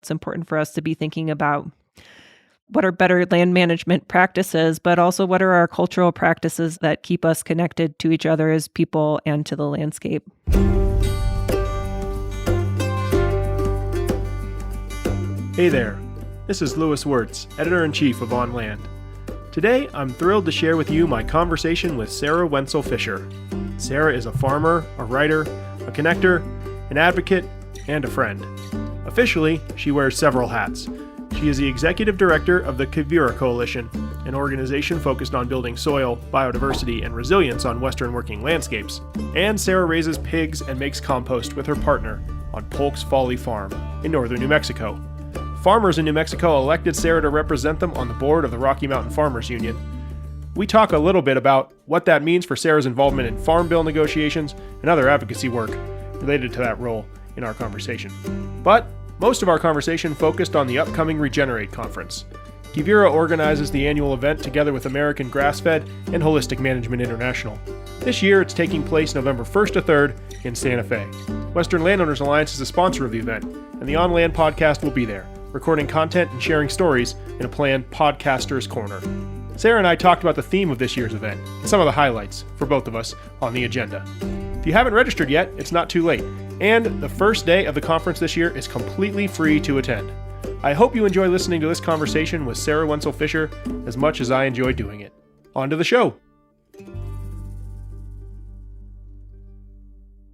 It's important for us to be thinking about what are better land management practices, but also what are our cultural practices that keep us connected to each other as people and to the landscape. Hey there, this is Louis Wirtz, Editor-in-Chief of On Land. Today, I'm thrilled to share with you my conversation with Sarah Wentzel-Fischer. Sarah is a farmer, a writer, a connector, an advocate, and a friend. Officially, she wears several hats. She is the Executive Director of the Quivira Coalition, an organization focused on building soil, biodiversity, and resilience on Western working landscapes. And Sarah raises pigs and makes compost with her partner on Polk's Folly farm in northern New Mexico. Farmers in New Mexico elected Sarah to represent them on the board of the Rocky Mountain Farmers Union. We talk a little bit about what that means for Sarah's involvement in farm bill negotiations and other advocacy work related to that role in our conversation. But most of our conversation focused on the upcoming Regenerate Conference. Quivira organizes the annual event together with American Grassfed and Holistic Management International. This year, it's taking place November 1st to 3rd in Santa Fe. Western Landowners Alliance is a sponsor of the event, and the On Land podcast will be there, recording content and sharing stories in a planned Podcaster's Corner. Sarah and I talked about the theme of this year's event and some of the highlights for both of us on the agenda. If you haven't registered yet, it's not too late. And the first day of the conference this year is completely free to attend. I hope you enjoy listening to this conversation with Sarah Wentzel-Fischer as much as I enjoy doing it. On to the show.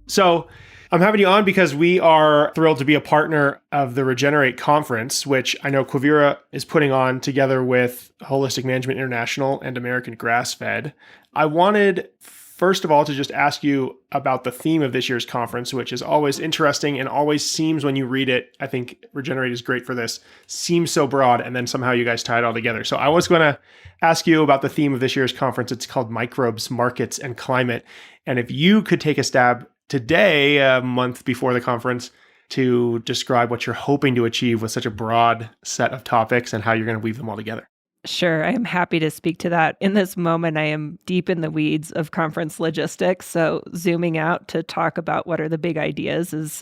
So, I'm having you on because we are thrilled to be a partner of the Regenerate Conference, which I know Quivira is putting on together with Holistic Management International and American Grassfed. I wanted, first of all, to just ask you about the theme of this year's conference, which is always interesting and always seems, when you read it, I think Regenerate is great for this, seems so broad, and then somehow you guys tie it all together. So I was going to ask you about the theme of this year's conference. It's called Microbes, Markets, and Climate. And if you could take a stab today, a month before the conference, to describe what you're hoping to achieve with such a broad set of topics and how you're going to weave them all together. Sure, I am happy to speak to that. In this moment, I am deep in the weeds of conference logistics, so zooming out to talk about what are the big ideas is,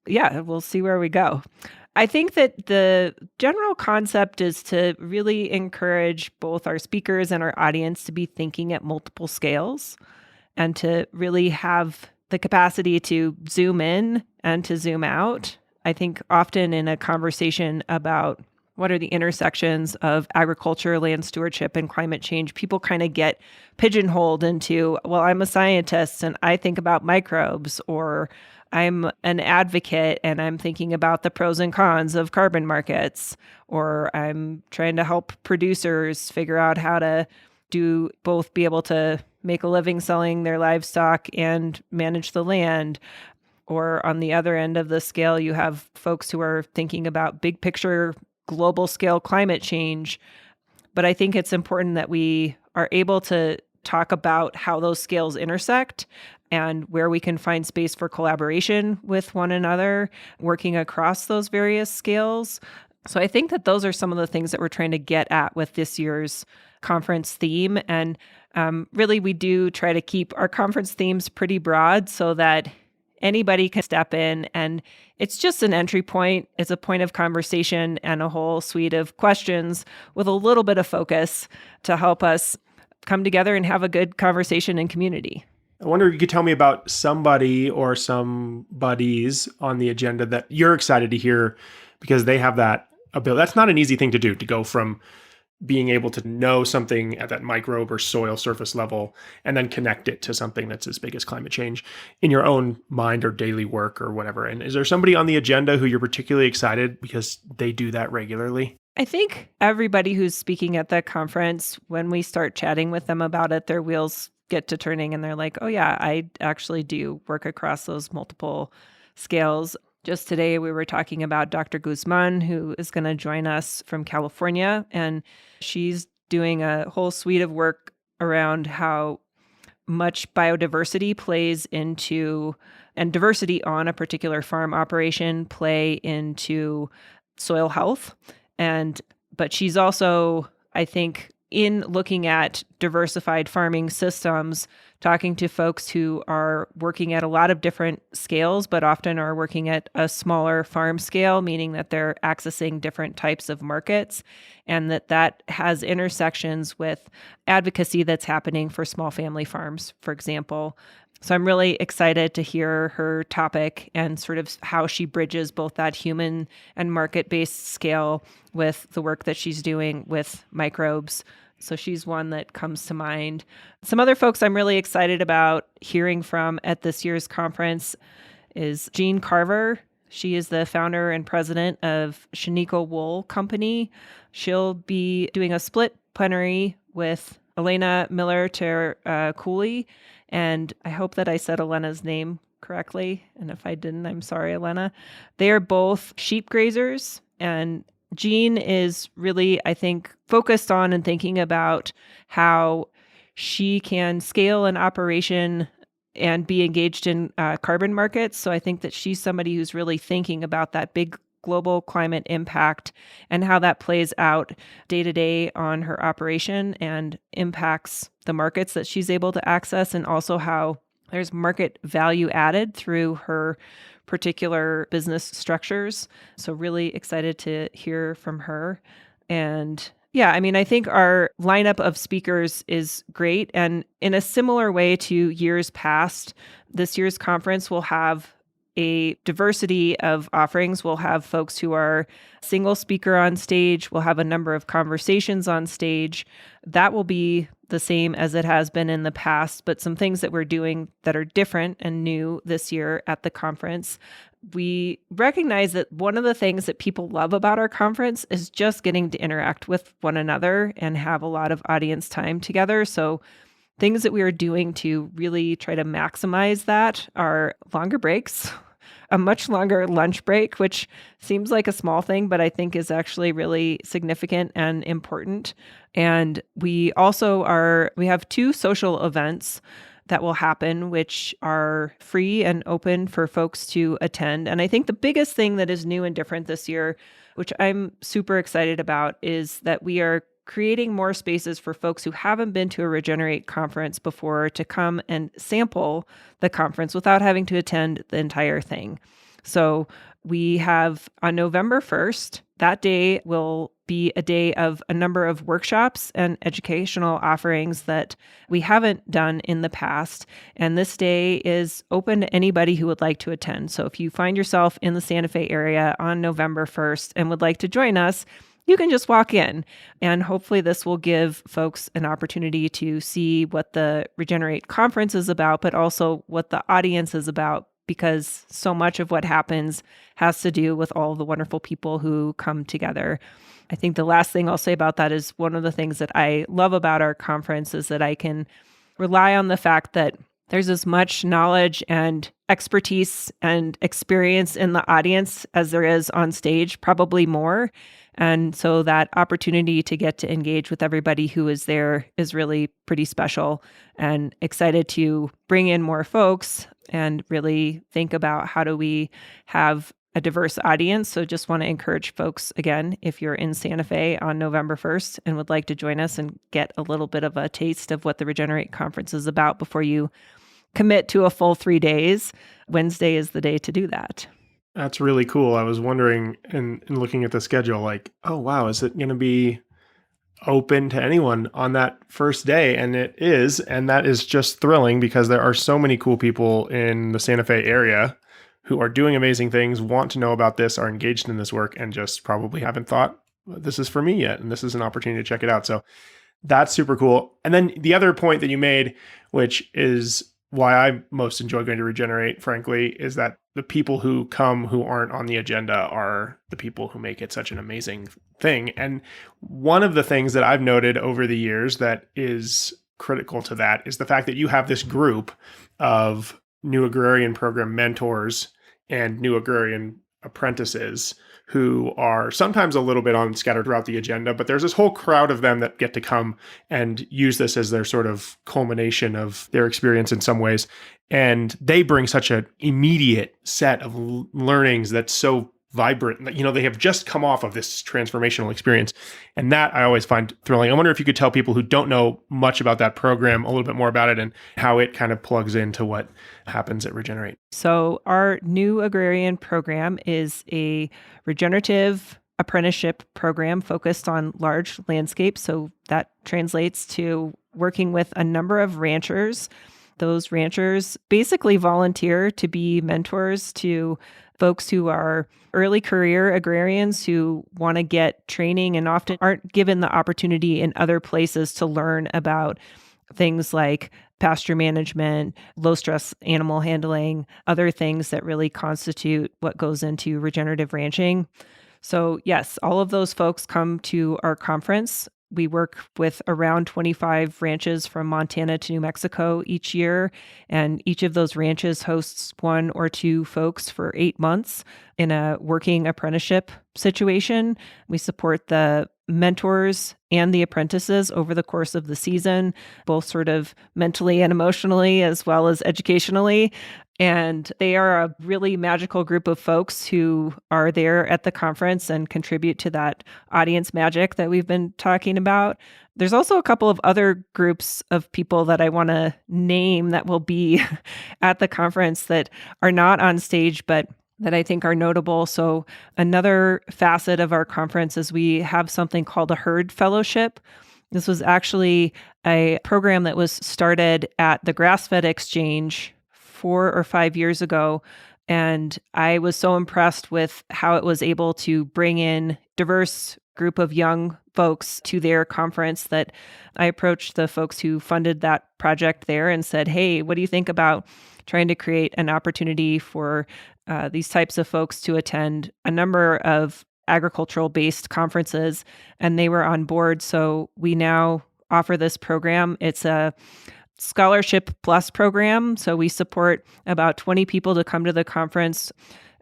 we'll see where we go. I think that the general concept is to really encourage both our speakers and our audience to be thinking at multiple scales and to really have the capacity to zoom in and to zoom out. I think often in a conversation about what are the intersections of agriculture, land stewardship, and climate change, people kind of get pigeonholed into, well, I'm a scientist and I think about microbes, or I'm an advocate and I'm thinking about the pros and cons of carbon markets, or I'm trying to help producers figure out how to do both, be able to make a living selling their livestock and manage the land. Or on the other end of the scale, you have folks who are thinking about big picture, global scale climate change. But I think it's important that we are able to talk about how those scales intersect and where we can find space for collaboration with one another, working across those various scales. So I think that those are some of the things that we're trying to get at with this year's conference theme. And really, we do try to keep our conference themes pretty broad so that anybody can step in, and it's just an entry point. It's a point of conversation and a whole suite of questions with a little bit of focus to help us come together and have a good conversation and community. I wonder if you could tell me about somebody or some buddies on the agenda that you're excited to hear because they have that ability. That's not an easy thing to do, to go from being able to know something at that microbe or soil surface level and then connect it to something that's as big as climate change in your own mind or daily work or whatever. And is there somebody on the agenda who you're particularly excited because they do that regularly? I think everybody who's speaking at the conference, when we start chatting with them about it, their wheels get to turning and they're like, oh yeah, I actually do work across those multiple scales. Just today, we were talking about Dr. Guzman, who is going to join us from California, and she's doing a whole suite of work around how much biodiversity plays into, and diversity on a particular farm operation play into soil health. But she's also, I think, in looking at diversified farming systems, talking to folks who are working at a lot of different scales, but often are working at a smaller farm scale, meaning that they're accessing different types of markets, and that has intersections with advocacy that's happening for small family farms, for example. So I'm really excited to hear her topic and sort of how she bridges both that human and market-based scale with the work that she's doing with microbes. So she's one that comes to mind. Some other folks I'm really excited about hearing from at this year's conference is Jean Carver. She is the founder and president of Shaniqua Wool Company. She'll be doing a split plenary with Elena Miller-Cooley. And I hope that I said Elena's name correctly. And if I didn't, I'm sorry, Elena. They are both sheep grazers. And Jean is really, I think, focused on and thinking about how she can scale an operation and be engaged in carbon markets. So I think that she's somebody who's really thinking about that big global climate impact and how that plays out day to day on her operation and impacts the markets that she's able to access, and also how there's market value added through her particular business structures. So really excited to hear from her. And yeah, I mean, I think our lineup of speakers is great. And in a similar way to years past, this year's conference will have a diversity of offerings. We'll have folks who are single speaker on stage. We'll have a number of conversations on stage. That will be the same as it has been in the past, but some things that we're doing that are different and new this year at the conference. We recognize that one of the things that people love about our conference is just getting to interact with one another and have a lot of audience time together. So things that we are doing to really try to maximize that are longer breaks, a much longer lunch break, which seems like a small thing, but I think is actually really significant and important. And we have 2 social events that will happen, which are free and open for folks to attend. And I think the biggest thing that is new and different this year, which I'm super excited about, is that we are creating more spaces for folks who haven't been to a Regenerate conference before to come and sample the conference without having to attend the entire thing. So we have on November 1st, that day will be a day of a number of workshops and educational offerings that we haven't done in the past. And this day is open to anybody who would like to attend. So if you find yourself in the Santa Fe area on November 1st and would like to join us, you can just walk in, and hopefully this will give folks an opportunity to see what the Regenerate conference is about, but also what the audience is about, because so much of what happens has to do with all the wonderful people who come together. I think the last thing I'll say about that is one of the things that I love about our conference is that I can rely on the fact that there's as much knowledge and expertise and experience in the audience as there is on stage, probably more. And so that opportunity to get to engage with everybody who is there is really pretty special, and excited to bring in more folks and really think about how do we have a diverse audience. So just want to encourage folks, again, if you're in Santa Fe on November 1st and would like to join us and get a little bit of a taste of what the Regenerate conference is about before you commit to a full 3 days, Wednesday is the day to do that. That's really cool. I was wondering in looking at the schedule, like, oh, wow, is it going to be open to anyone on that first day? And it is. And that is just thrilling because there are so many cool people in the Santa Fe area who are doing amazing things, want to know about this, are engaged in this work, and just probably haven't thought, this is for me yet. And this is an opportunity to check it out. So that's super cool. And then the other point that you made, which is why I most enjoy going to Regenerate, frankly, is that the people who come who aren't on the agenda are the people who make it such an amazing thing. And one of the things that I've noted over the years that is critical to that is the fact that you have this group of new agrarian program mentors and new agrarian apprentices who are sometimes a little bit scattered throughout the agenda, but there's this whole crowd of them that get to come and use this as their sort of culmination of their experience in some ways. And they bring such an immediate set of learnings that's so vibrant. You know, they have just come off of this transformational experience. And that I always find thrilling. I wonder if you could tell people who don't know much about that program a little bit more about it and how it kind of plugs into what happens at Regenerate. So our new agrarian program is a regenerative apprenticeship program focused on large landscapes. So that translates to working with a number of ranchers. Those ranchers basically volunteer to be mentors to folks who are early career agrarians who want to get training and often aren't given the opportunity in other places to learn about things like pasture management, low stress animal handling, other things that really constitute what goes into regenerative ranching. So yes, all of those folks come to our conference. We work with around 25 ranches from Montana to New Mexico each year, and each of those ranches hosts 1 or 2 folks for 8 months in a working apprenticeship situation. We support the mentors and the apprentices over the course of the season, both sort of mentally and emotionally, as well as educationally. And they are a really magical group of folks who are there at the conference and contribute to that audience magic that we've been talking about. There's also a couple of other groups of people that I want to name that will be at the conference that are not on stage, but that I think are notable. So another facet of our conference is we have something called a herd fellowship. This was actually a program that was started at the Grassfed exchange 4 or 5 years ago. And I was so impressed with how it was able to bring in diverse group of young folks to their conference that I approached the folks who funded that project there and said, hey, what do you think about trying to create an opportunity for these types of folks to attend a number of agricultural-based conferences? And they were on board. So we now offer this program. It's a Scholarship Plus program. So we support about 20 people to come to the conference.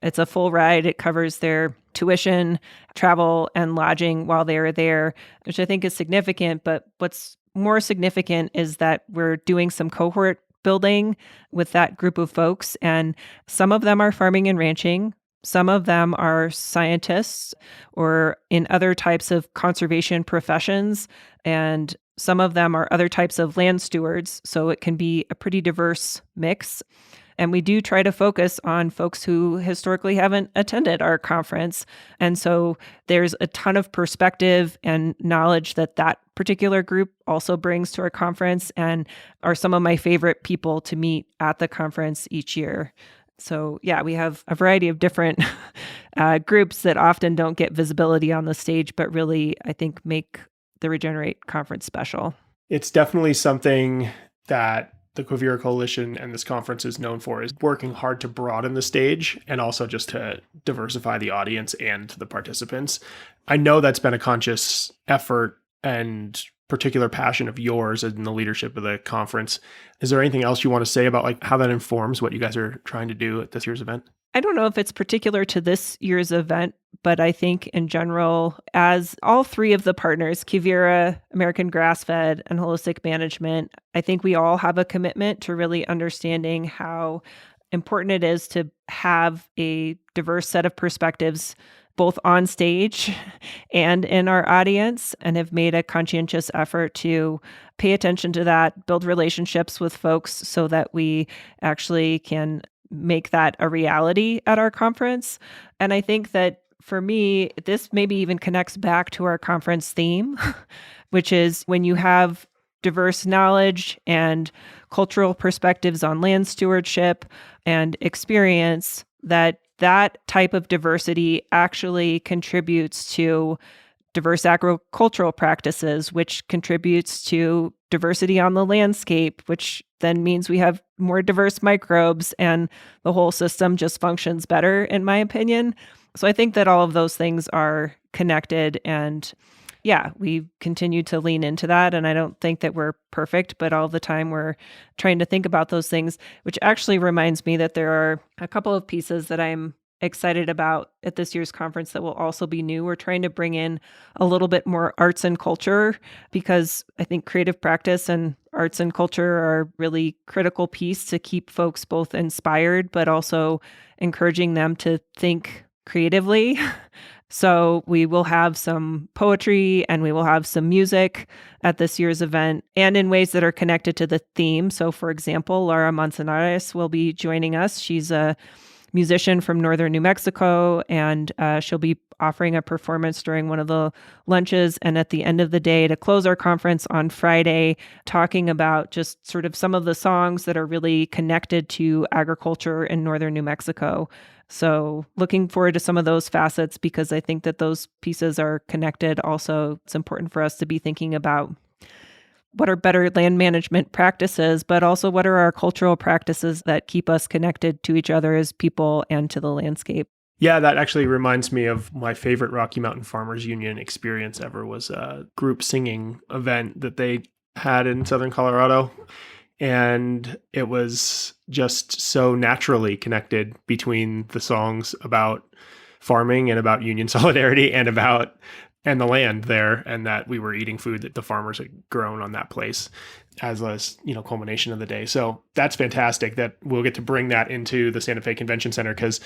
It's a full ride. It covers their tuition, travel, and lodging while they're there, which I think is significant. But what's more significant is that we're doing some cohort building with that group of folks. And some of them are farming and ranching. Some of them are scientists or in other types of conservation professions. And some of them are other types of land stewards. So it can be a pretty diverse mix. And we do try to focus on folks who historically haven't attended our conference. And so there's a ton of perspective and knowledge that that particular group also brings to our conference and are some of my favorite people to meet at the conference each year. So yeah, we have a variety of different groups that often don't get visibility on the stage, but really, I think, make the Regenerate conference special. It's definitely something that the Quivira Coalition and this conference is known for, is working hard to broaden the stage and also just to diversify the audience and the participants. I know that's been a conscious effort and particular passion of yours in the leadership of the conference. Is there anything else you want to say about like how that informs what you guys are trying to do at this year's event? I don't know if it's particular to this year's event, but I think in general, as all 3 of the partners, Quivira, American Grassfed, and Holistic Management, I think we all have a commitment to really understanding how important it is to have a diverse set of perspectives, both on stage and in our audience, and have made a conscientious effort to pay attention to that, build relationships with folks so that we actually can make that a reality at our conference. And I think that for me, this maybe even connects back to our conference theme, which is when you have diverse knowledge and cultural perspectives on land stewardship and experience, that type of diversity actually contributes to diverse agricultural practices, which contributes to diversity on the landscape, which then means we have more diverse microbes and the whole system just functions better, in my opinion. So I think that all of those things are connected, and yeah, we continue to lean into that. And I don't think that we're perfect, but all the time we're trying to think about those things, which actually reminds me that there are a couple of pieces that I'm excited about at this year's conference that will also be new. We're trying to bring in a little bit more arts and culture, because I think creative practice and arts and culture are a really critical piece to keep folks both inspired, but also encouraging them to think creatively. So we will have some poetry and we will have some music at this year's event and in ways that are connected to the theme. So for example, Laura Manzanares will be joining us. She's a musician from northern New Mexico, and she'll be offering a performance during one of the lunches. And at the end of the day, to close our conference on Friday, talking about just sort of some of the songs that are really connected to agriculture in northern New Mexico. So looking forward to some of those facets because I think that those pieces are connected. Also, it's important for us to be thinking about what are better land management practices, but also what are our cultural practices that keep us connected to each other as people and to the landscape. Yeah, that actually reminds me of my favorite Rocky Mountain Farmers Union experience ever was a group singing event that they had in Southern Colorado. And it was just so naturally connected between the songs about farming and about union solidarity and the land there, and that we were eating food that the farmers had grown on that place as a culmination of the day. So that's fantastic that we'll get to bring that into the Santa Fe Convention Center, because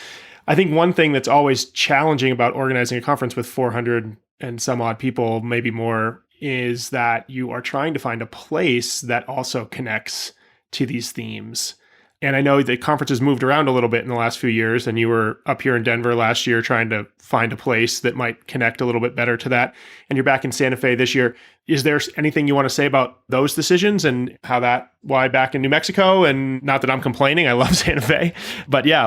I think one thing that's always challenging about organizing a conference with 400 and some odd people, maybe more, is that you are trying to find a place that also connects to these themes. And I know the conference has moved around a little bit in the last few years, and you were up here in Denver last year trying to find a place that might connect a little bit better to that. And you're back in Santa Fe this year. Is there anything you want to say about those decisions and why back in New Mexico? And not that I'm complaining, I love Santa Fe, but yeah,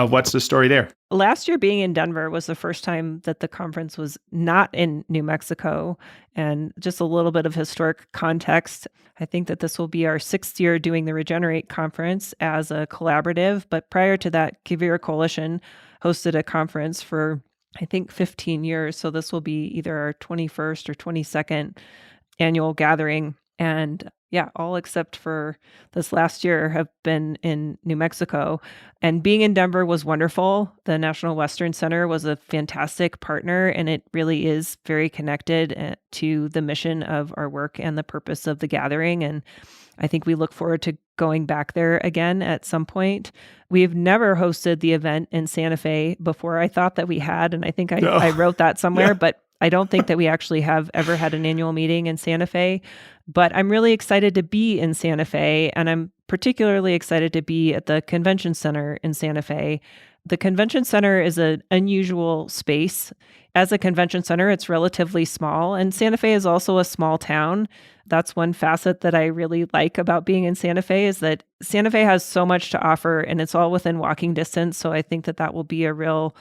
what's the story there? Last year being in Denver was the first time that the conference was not in New Mexico. And just a little bit of historic context. I think that this will be our 6th year doing the Regenerate conference as a collaborative. But prior to that, Quivira Coalition hosted a conference for, I think, 15 years. So this will be either our 21st or 22nd annual gathering. And yeah, all except for this last year have been in New Mexico. And being in Denver was wonderful. The National Western Center was a fantastic partner, and it really is very connected to the mission of our work and the purpose of the gathering. And I think we look forward to going back there again at some point. We've never hosted the event in Santa Fe before. I thought that we had, and I think I wrote that somewhere, but I don't think that we actually have ever had an annual meeting in Santa Fe. But I'm really excited to be in Santa Fe, and I'm particularly excited to be at the Convention Center in Santa Fe. The Convention Center is an unusual space. As a convention center, it's relatively small, and Santa Fe is also a small town. That's one facet that I really like about being in Santa Fe, is that Santa Fe has so much to offer, and it's all within walking distance. So I think that will be a real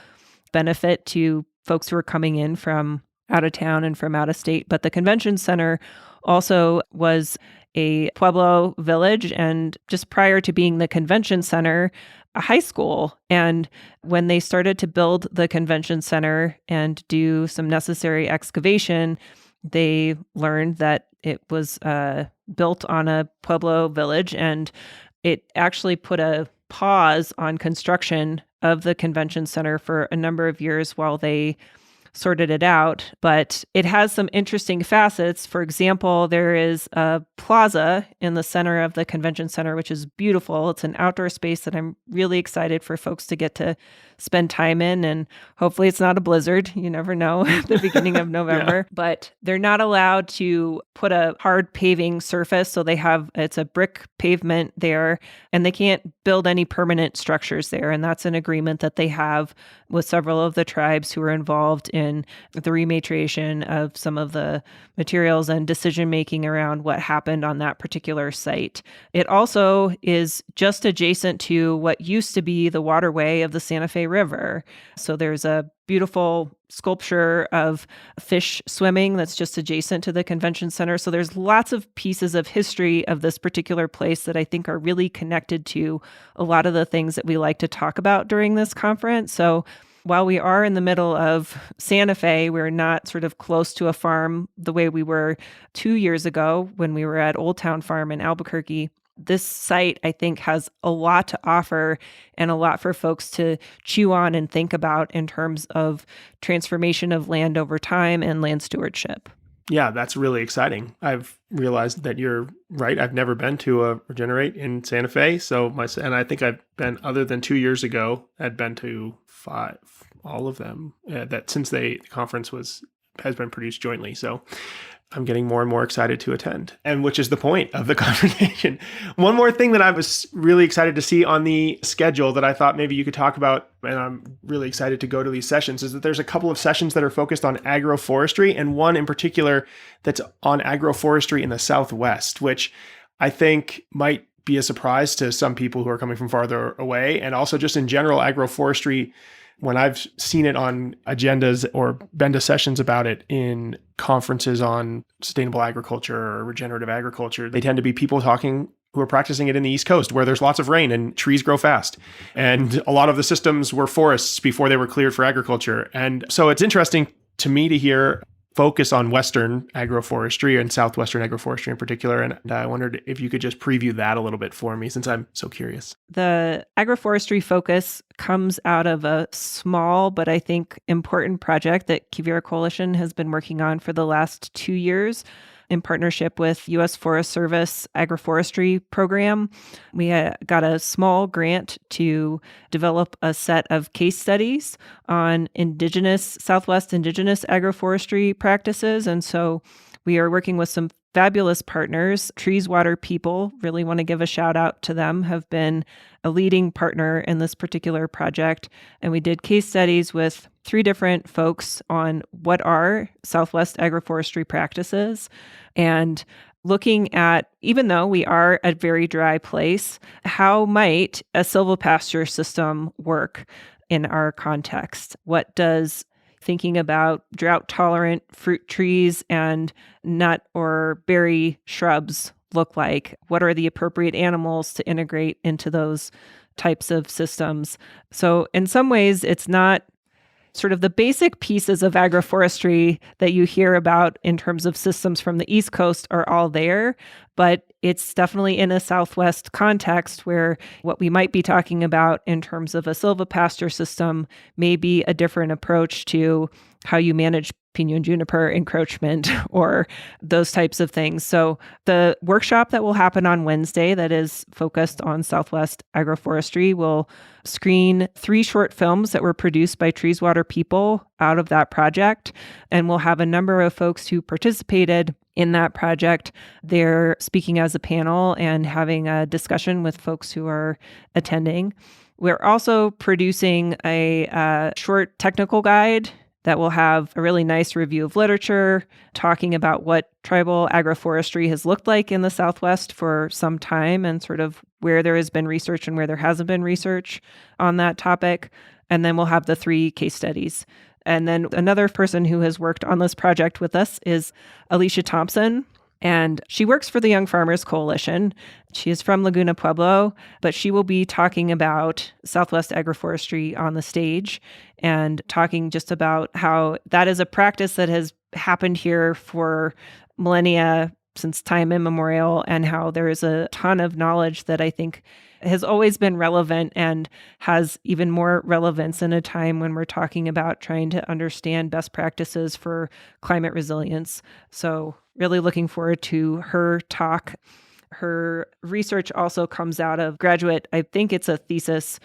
benefit to folks who are coming in from out of town and from out of state. But the Convention Center also was a Pueblo village, and just prior to being the Convention Center, a high school. And when they started to build the Convention Center and do some necessary excavation, they learned that it was built on a Pueblo village, and it actually put a pause on construction of the Convention Center for a number of years while they sorted it out. But it has some interesting facets. For example, there is a plaza in the center of the Convention Center, which is beautiful. It's an outdoor space that I'm really excited for folks to get to spend time in. And hopefully it's not a blizzard. You never know at the beginning of November. Yeah. But they're not allowed to put a hard paving surface. So it's a brick pavement there, and they can't build any permanent structures there. And that's an agreement that they have with several of the tribes who are involved in the rematriation of some of the materials and decision-making around what happened on that particular site. It also is just adjacent to what used to be the waterway of the Santa Fe River. So there's a beautiful sculpture of fish swimming that's just adjacent to the Convention Center. So there's lots of pieces of history of this particular place that I think are really connected to a lot of the things that we like to talk about during this conference. So while we are in the middle of Santa Fe, we're not sort of close to a farm the way we were 2 years ago when we were at Old Town Farm in Albuquerque. This site, I think, has a lot to offer and a lot for folks to chew on and think about in terms of transformation of land over time and land stewardship. Yeah, that's really exciting. I've realized that you're right. I've never been to a Regenerate in Santa Fe. And I think I've been, other than 2 years ago, I'd been to all of them that since the conference has been produced jointly. So I'm getting more and more excited to attend, and which is the point of the conversation. One more thing that I was really excited to see on the schedule that I thought maybe you could talk about, and I'm really excited to go to these sessions, is that there's a couple of sessions that are focused on agroforestry, and one in particular that's on agroforestry in the Southwest, which I think might be a surprise to some people who are coming from farther away, and also just in general, agroforestry. When I've seen it on agendas or been to sessions about it in conferences on sustainable agriculture or regenerative agriculture, they tend to be people talking who are practicing it in the East Coast where there's lots of rain and trees grow fast. And a lot of the systems were forests before they were cleared for agriculture. And so it's interesting to me to hear focus on Western agroforestry and Southwestern agroforestry in particular. And I wondered if you could just preview that a little bit for me, since I'm so curious. The agroforestry focus comes out of a small, but I think important project that Quivira Coalition has been working on for the last 2 years in partnership with U.S. Forest Service agroforestry program. We got a small grant to develop a set of case studies on Southwest indigenous agroforestry practices. And so we are working with some fabulous partners. Trees, Water, People, really want to give a shout out to them, have been a leading partner in this particular project. And we did case studies with 3 different folks on what are Southwest agroforestry practices, and looking at, even though we are a very dry place, how might a silvopasture system work in our context? What does thinking about drought-tolerant fruit trees and nut or berry shrubs look like? What are the appropriate animals to integrate into those types of systems? So in some ways, it's not sort of the basic pieces of agroforestry that you hear about in terms of systems from the East Coast are all there, but it's definitely in a Southwest context where what we might be talking about in terms of a silvopasture system may be a different approach to how you manage pinyon juniper encroachment or those types of things. So the workshop that will happen on Wednesday that is focused on Southwest agroforestry will screen 3 short films that were produced by Trees, Water, People out of that project. And we'll have a number of folks who participated in that project. They're speaking as a panel and having a discussion with folks who are attending. We're also producing a short technical guide that will have a really nice review of literature, talking about what tribal agroforestry has looked like in the Southwest for some time and sort of where there has been research and where there hasn't been research on that topic. And then we'll have the 3 case studies. And then another person who has worked on this project with us is Alicia Thompson. And she works for the Young Farmers Coalition. She is from Laguna Pueblo, but she will be talking about Southwest agroforestry on the stage and talking just about how that is a practice that has happened here for millennia, since time immemorial, and how there is a ton of knowledge that I think has always been relevant and has even more relevance in a time when we're talking about trying to understand best practices for climate resilience. So really looking forward to her talk. Her research also comes out of graduate, I think it's a thesis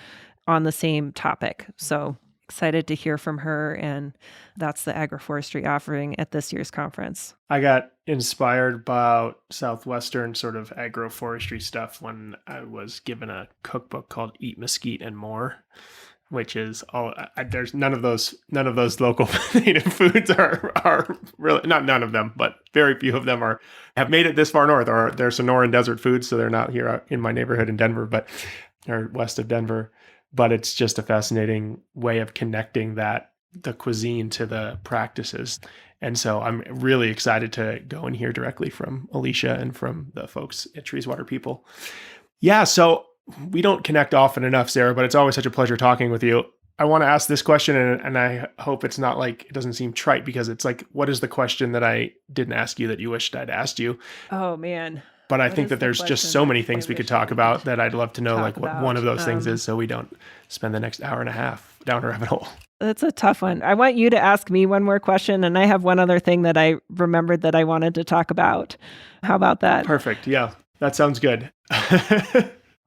on the same topic. So excited to hear from her, and that's the agroforestry offering at this year's conference. I got inspired about Southwestern sort of agroforestry stuff when I was given a cookbook called Eat Mesquite and More, which is there's none of those local native foods are really, not none of them, but very few of them have made it this far north, or they're Sonoran desert foods, so they're not here in my neighborhood in Denver, but or west of Denver. But it's just a fascinating way of connecting the cuisine to the practices. And so I'm really excited to go and hear directly from Alicia and from the folks at Trees, Water, People. Yeah, so we don't connect often enough, Sarah, but it's always such a pleasure talking with you. I want to ask this question, and I hope it's not like, it doesn't seem trite, because it's like, what is the question that I didn't ask you that you wished I'd asked you? Oh, man. But I think that there's just so many things we could talk about that I'd love to know, like what one of those things is, so we don't spend the next hour and a half down a rabbit hole. That's a tough one. I want you to ask me one more question, and I have one other thing that I remembered that I wanted to talk about. How about that? Perfect. Yeah, that sounds good.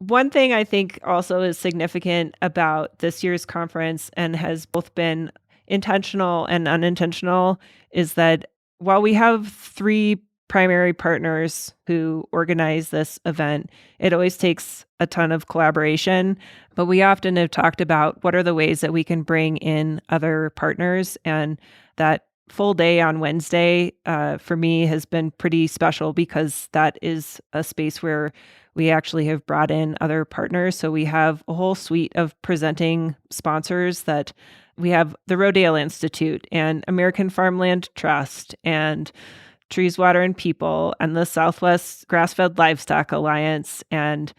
One thing I think also is significant about this year's conference and has both been intentional and unintentional is that while we have three primary partners who organize this event, it always takes a ton of collaboration. But we often have talked about what are the ways that we can bring in other partners. And that full day on Wednesday for me has been pretty special because that is a space where we actually have brought in other partners. So we have a whole suite of presenting sponsors that we have the Rodale Institute and American Farmland Trust and Trees, Water, and People and the Southwest Grassfed Livestock Alliance and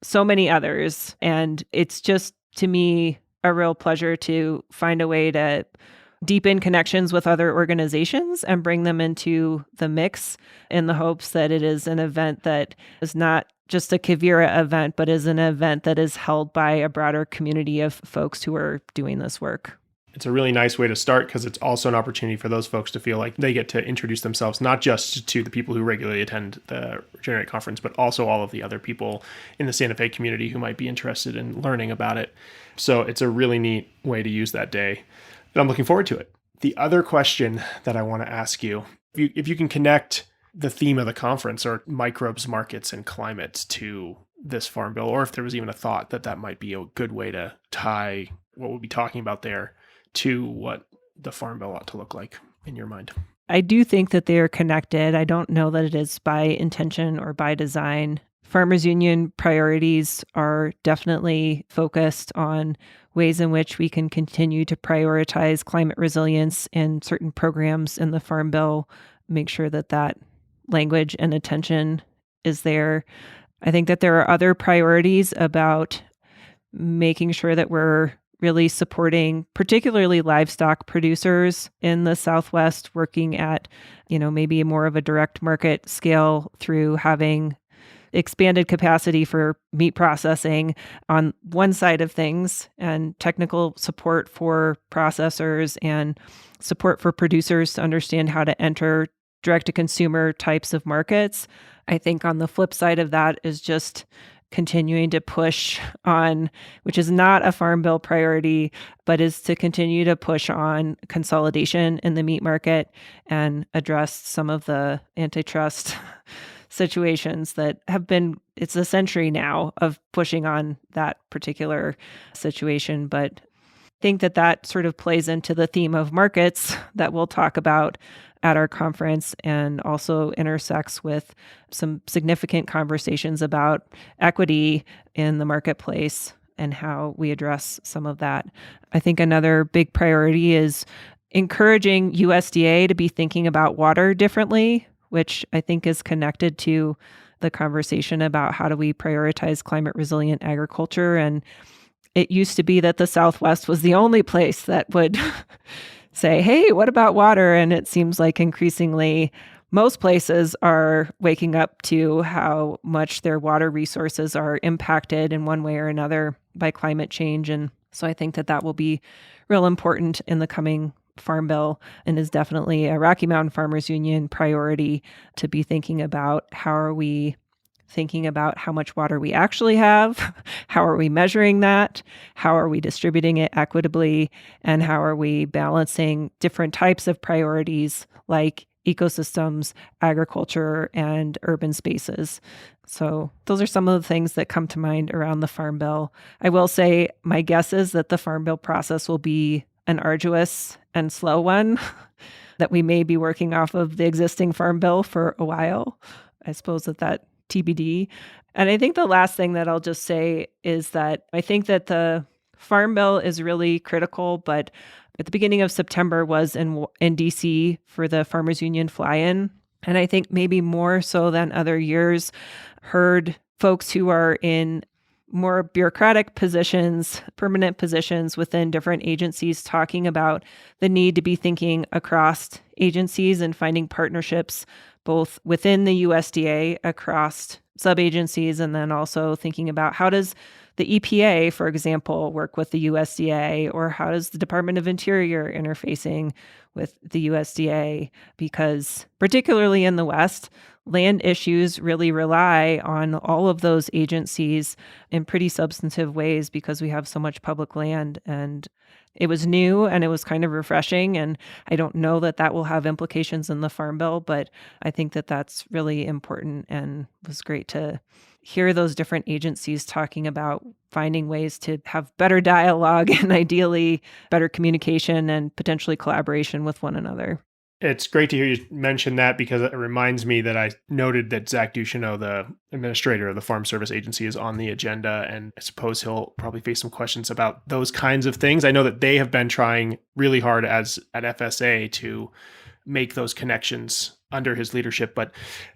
so many others. And it's just, to me, a real pleasure to find a way to deepen connections with other organizations and bring them into the mix in the hopes that it is an event that is not just a Quivira event, but is an event that is held by a broader community of folks who are doing this work. It's a really nice way to start because it's also an opportunity for those folks to feel like they get to introduce themselves, not just to the people who regularly attend the Regenerate conference, but also all of the other people in the Santa Fe community who might be interested in learning about it. So it's a really neat way to use that day. And I'm looking forward to it. The other question that I want to ask you, if you can connect the theme of the conference or microbes, markets, and climate to this farm bill, or if there was even a thought that that might be a good way to tie what we'll be talking about there to what the farm bill ought to look like in your mind. I do think that they are connected. I don't know that it is by intention or by design. Farmers Union priorities are definitely focused on ways in which we can continue to prioritize climate resilience in certain programs in the Farm Bill, make sure that that language and attention is there. I think that there are other priorities about making sure that we're really supporting particularly livestock producers in the Southwest, working at, maybe more of a direct market scale through having expanded capacity for meat processing on one side of things and technical support for processors and support for producers to understand how to enter direct-to-consumer types of markets. I think on the flip side of that is just continuing to push on, which is not a Farm Bill priority, but is to continue to push on consolidation in the meat market and address some of the antitrust situations that have been, it's a century now of pushing on that particular situation. But I think that that sort of plays into the theme of markets that we'll talk about at our conference and also intersects with some significant conversations about equity in the marketplace and how we address some of that. I think another big priority is encouraging USDA to be thinking about water differently, which I think is connected to the conversation about how do we prioritize climate resilient agriculture. And it used to be that the Southwest was the only place that would say, hey, what about water? And it seems like increasingly most places are waking up to how much their water resources are impacted in one way or another by climate change. And so I think that that will be real important in the coming Farm Bill and is definitely a Rocky Mountain Farmers Union priority to be thinking about how are we thinking about how much water we actually have, how are we measuring that, how are we distributing it equitably, and how are we balancing different types of priorities like ecosystems, agriculture, and urban spaces. So those are some of the things that come to mind around the Farm Bill. I will say my guess is that the Farm Bill process will be an arduous and slow one, that we may be working off of the existing Farm Bill for a while. I suppose that TBD. And I think the last thing that I'll just say is that I think that the Farm Bill is really critical, but at the beginning of September was in DC for the Farmers Union fly-in. And I think maybe more so than other years, heard folks who are in more bureaucratic positions, permanent positions within different agencies talking about the need to be thinking across agencies and finding partnerships both within the USDA across sub-agencies, and then also thinking about how does the EPA, for example, work with the USDA, or how does the Department of Interior interfacing with the USDA? Because particularly in the West, land issues really rely on all of those agencies in pretty substantive ways because we have so much public land. And it was new and it was kind of refreshing. And I don't know that that will have implications in the Farm Bill, but I think that that's really important and was great to hear those different agencies talking about finding ways to have better dialogue and ideally better communication and potentially collaboration with one another. It's great to hear you mention that because it reminds me that I noted that Zach Ducheneau, the administrator of the Farm Service Agency, is on the agenda, and I suppose he'll probably face some questions about those kinds of things. I know that they have been trying really hard at FSA to make those connections under his leadership, but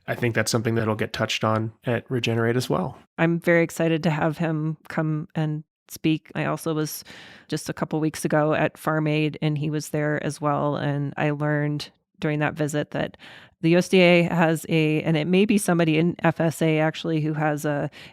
I think that's something that'll get touched on at Regenerate as well. I'm very excited to have him come and speak. I also was just a couple weeks ago at Farm Aid, and he was there as well. And I learned during that visit that the USDA has and it may be somebody in FSA actually who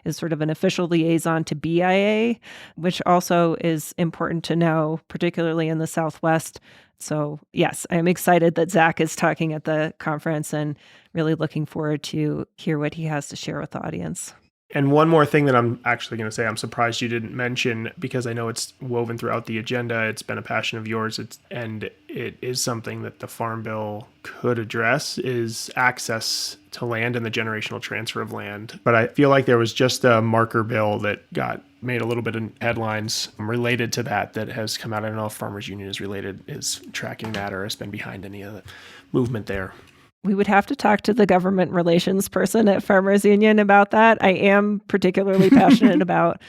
is sort of an official liaison to BIA, which also is important to know, particularly in the Southwest. So yes, I'm excited that Zach is talking at the conference and really looking forward to hear what he has to share with the audience. And one more thing that I'm actually going to say, I'm surprised you didn't mention, because I know it's woven throughout the agenda. It's been a passion of yours, and it is something that the Farm Bill could address, is access to land and the generational transfer of land. But I feel like there was just a marker bill that made a little bit of headlines related to that has come out. I don't know if Farmers Union is tracking that or has been behind any of the movement there. We would have to talk to the government relations person at Farmers Union about that. I am particularly passionate about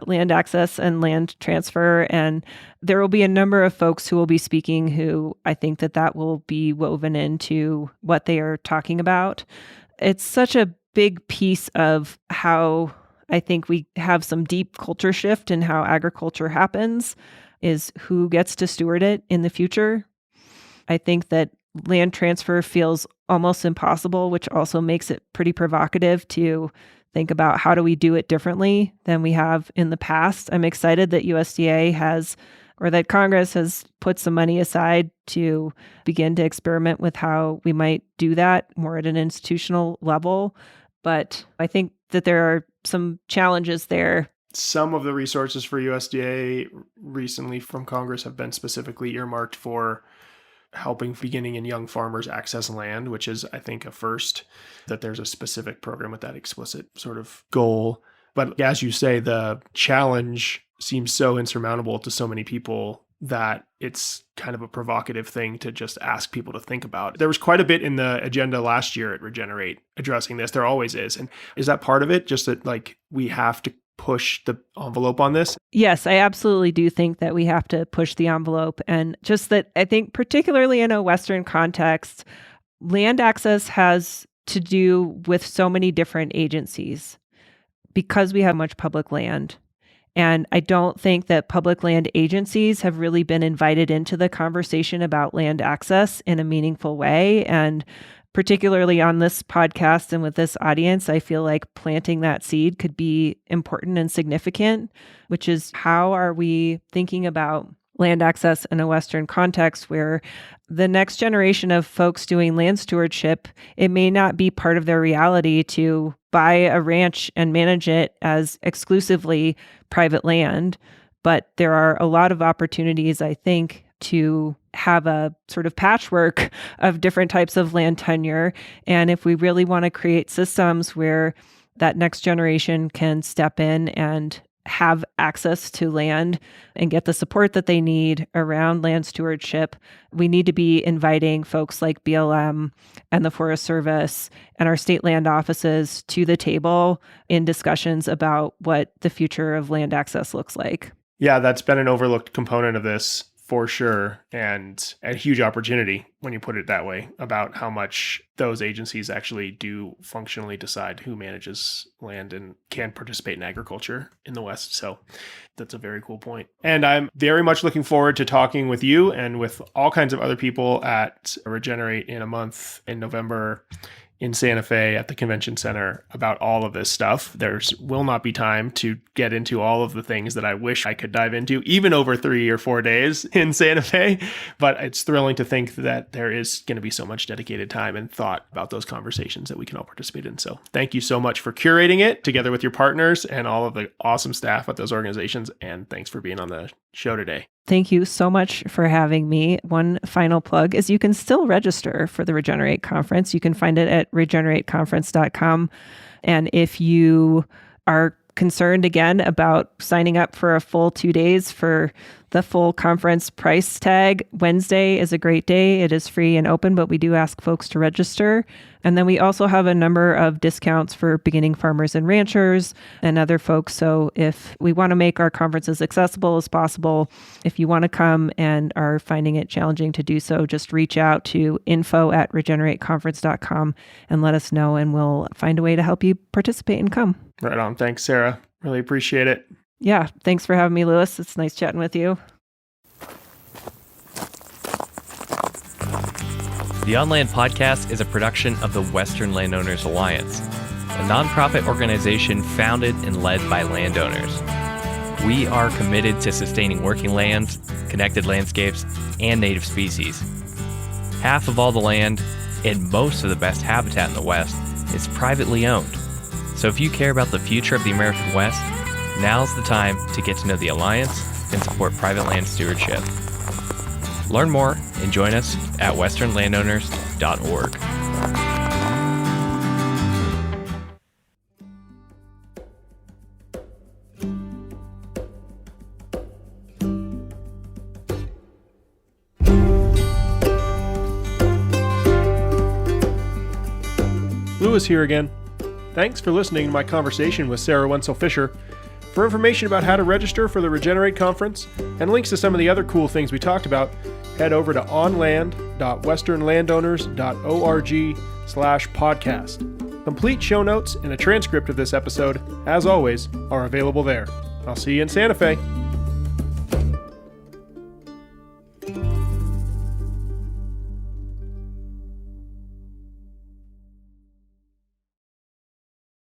land access and land transfer. And there will be a number of folks who will be speaking who I think that will be woven into what they are talking about. It's such a big piece of how I think we have some deep culture shift in how agriculture happens, is who gets to steward it in the future. I think that land transfer feels almost impossible, which also makes it pretty provocative to think about how do we do it differently than we have in the past. I'm excited that that Congress has put some money aside to begin to experiment with how we might do that more at an institutional level. But I think that there are some challenges there. Some of the resources for USDA recently from Congress have been specifically earmarked for helping beginning and young farmers access land, which is, I think, a first, that there's a specific program with that explicit sort of goal. But as you say, the challenge seems so insurmountable to so many people that it's kind of a provocative thing to just ask people to think about. There was quite a bit in the agenda last year at Regenerate addressing this. There always is. And is that part of it? Just that we have to push the envelope on this? Yes, I absolutely do think that we have to push the envelope. And just that I think particularly in a Western context, land access has to do with so many different agencies because we have much public land. And I don't think that public land agencies have really been invited into the conversation about land access in a meaningful way. And particularly on this podcast and with this audience, I feel like planting that seed could be important and significant, which is how are we thinking about land access in a Western context where the next generation of folks doing land stewardship, it may not be part of their reality to buy a ranch and manage it as exclusively private land. But there are a lot of opportunities, I think, to have a sort of patchwork of different types of land tenure. And if we really want to create systems where that next generation can step in and have access to land and get the support that they need around land stewardship, we need to be inviting folks like BLM and the Forest Service and our state land offices to the table in discussions about what the future of land access looks like. Yeah, that's been an overlooked component of this, for sure, and a huge opportunity when you put it that way about how much those agencies actually do functionally decide who manages land and can participate in agriculture in the West. So that's a very cool point. And I'm very much looking forward to talking with you and with all kinds of other people at Regenerate in a month in November in Santa Fe at the convention center about all of this stuff. Will not be time to get into all of the things that I wish I could dive into, even over 3 or 4 days in Santa Fe. But it's thrilling to think that there is going to be so much dedicated time and thought about those conversations that we can all participate in. So thank you so much for curating it together with your partners and all of the awesome staff at those organizations. And thanks for being on the show today. Thank you so much for having me. One final plug is you can still register for the Regenerate Conference. You can find it at regenerateconference.com. And if you are concerned again about signing up for a full 2 days for the full conference price tag, Wednesday is a great day. It is free and open, but we do ask folks to register. And then we also have a number of discounts for beginning farmers and ranchers and other folks. So if we want to make our conference as accessible as possible, if you want to come and are finding it challenging to do so, just reach out to info@regenerateconference.com and let us know, and we'll find a way to help you participate and come. Right on. Thanks, Sarah. Really appreciate it. Yeah. Thanks for having me, Lewis. It's nice chatting with you. The On Land podcast is a production of the Western Landowners Alliance, a nonprofit organization founded and led by landowners. We are committed to sustaining working lands, connected landscapes, and native species. Half of all the land and most of the best habitat in the West is privately owned. So if you care about the future of the American West, now's the time to get to know the Alliance and support private land stewardship. Learn more and join us at westernlandowners.org. Lewis here again. Thanks for listening to my conversation with Sarah Wentzel-Fischer. For information about how to register for the Regenerate Conference and links to some of the other cool things we talked about, head over to onland.westernlandowners.org/podcast. Complete show notes and a transcript of this episode, as always, are available there. I'll see you in Santa Fe.